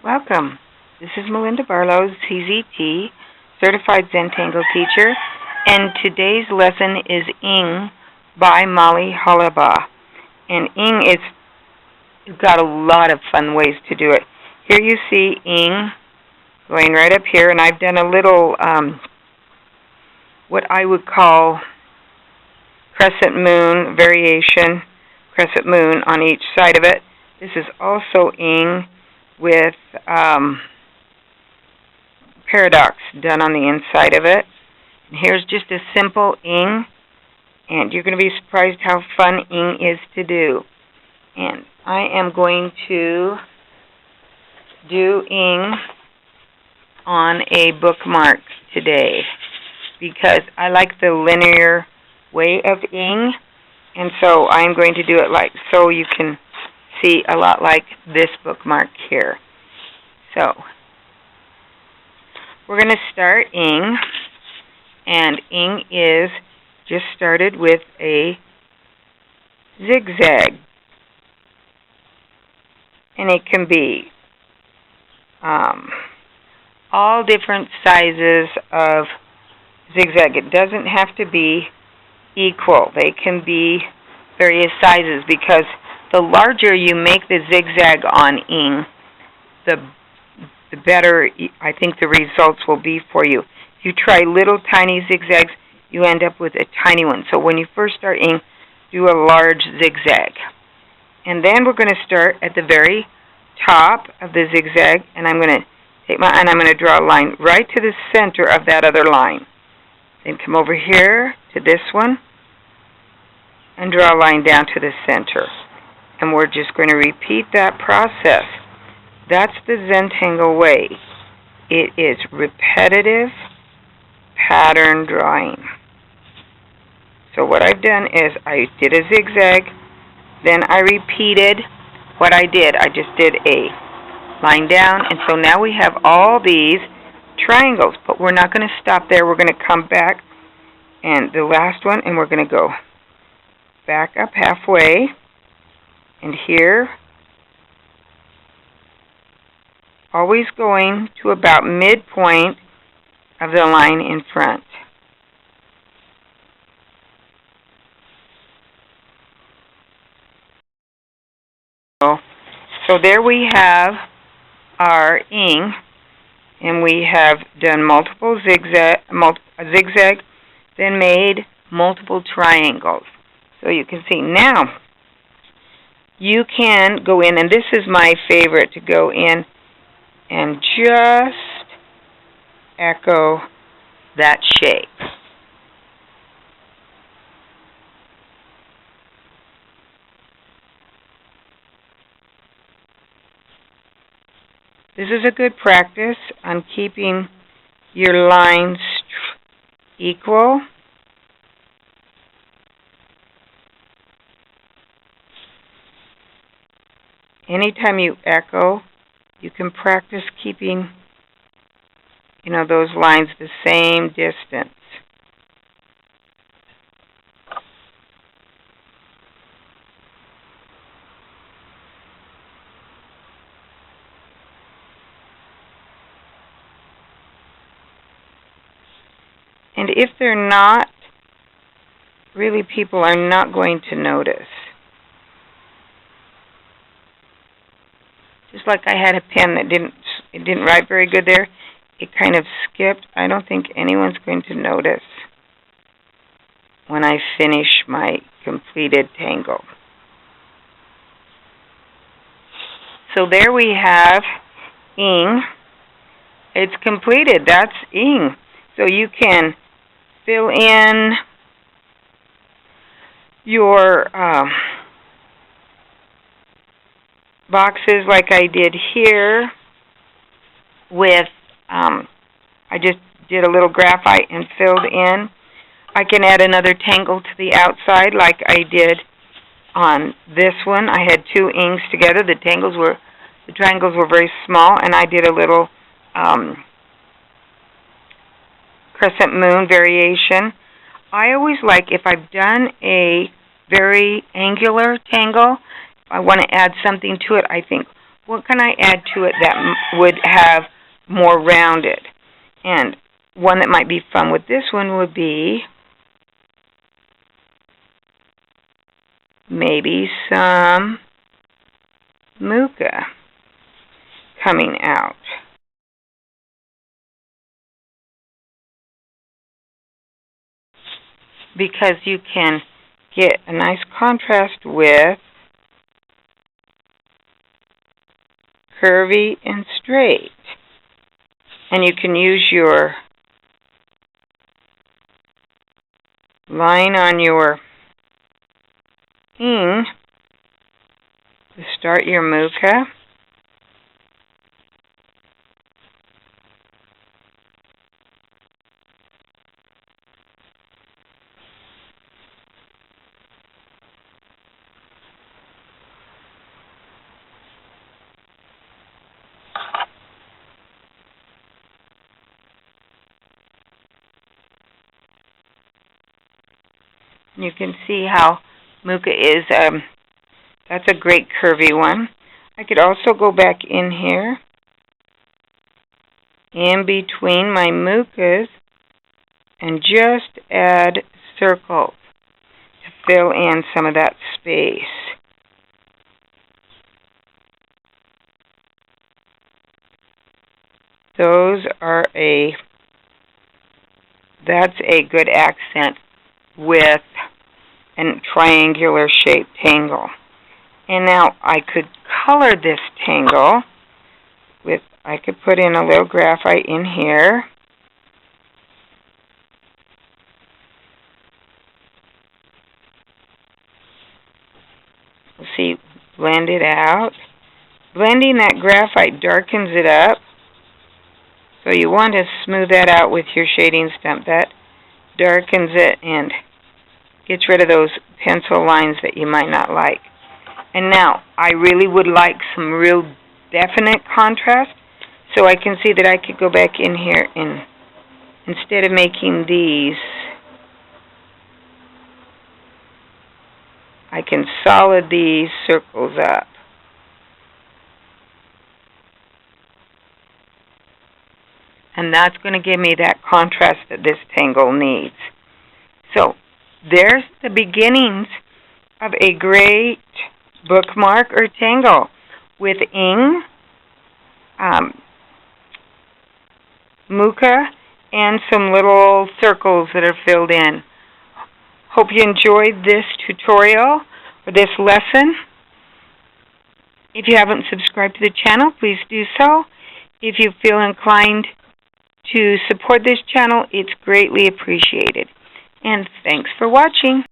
Welcome. This is Melinda Barlow, CZT, Certified Zen Tangle Teacher, and today's lesson is Ing by Molly Hollibaugh. And Ing is got a lot of fun ways to do it. Here you see Ing going right up here, and I've done a little what I would call crescent moon variation, crescent moon on each side of it. This is also Ing with paradox done on the inside of it. And here's just a simple Ing, and you're going to be surprised how fun Ing is to do. And I am going to do Ing on a bookmark today because I like the linear way of Ing, and so I'm going to do it like so you can see a lot like this bookmark here. So we're going to start Ing, and Ing is just started with a zigzag, and it can be all different sizes of zigzag. It doesn't have to be equal. They can be various sizes because the larger you make the zigzag on Ing, the better I think the results will be for you. If you try little tiny zigzags, you end up with a tiny one. So when you first start Ing, do a large zigzag. And then we're going to start at the very top of the zigzag, and I'm going to take I'm going to draw a line right to the center of that other line. Then come over here to this one and draw a line down to the center. And we're just going to repeat that process. That's the Zen Tangle way. It is repetitive pattern drawing. So what I've done is I did a zigzag, then I repeated what I did. I just did a line down, and so now we have all these triangles, but we're not going to stop there. We're going to come back, and the last one, and we're going to go back up halfway. And here, always going to about midpoint of the line in front. So there we have our Ing, and we have done multiple zigzag, then made multiple triangles. So you can see now, you can go in, and this is my favorite, to go in and just echo that shape. This is a good practice on keeping your lines equal. Anytime you echo, you can practice keeping, those lines the same distance. And if they're not, really people are not going to notice. Just like I had a pen that didn't write very good there, it kind of skipped. I don't think anyone's going to notice when I finish my completed tangle. So there we have Ing. It's completed. That's Ing. So you can fill in your boxes like I did here with, I just did a little graphite and filled in. I can add another tangle to the outside like I did on this one. I had two Ings together. The triangles were very small, and I did a little crescent moon variation. I always like, if I've done a very angular tangle, I want to add something to it, I think, what can I add to it that would have more rounded? And one that might be fun with this one would be maybe some Muka coming out. Because you can get a nice contrast with curvy and straight. And you can use your line on your ing to start your Muka. You can see how Muka is, that's a great curvy one. I could also go back in here, in between my Mukas, and just add circles to fill in some of that space. That's a good accent with a triangular shaped tangle. And now I could color this tangle with, I could put in a little graphite in here. See, blend it out. Blending that graphite darkens it up. So you want to smooth that out with your shading stump. That darkens it and gets rid of those pencil lines that you might not like. And now, I really would like some real definite contrast, so I can see that I could go back in here and instead of making these, I can solid these circles up. And that's going to give me that contrast that this tangle needs. So, there's the beginnings of a great bookmark or tangle with ing, Muka, and some little circles that are filled in. Hope you enjoyed this tutorial or this lesson. If you haven't subscribed to the channel, please do so. If you feel inclined to support this channel, it's greatly appreciated. And thanks for watching.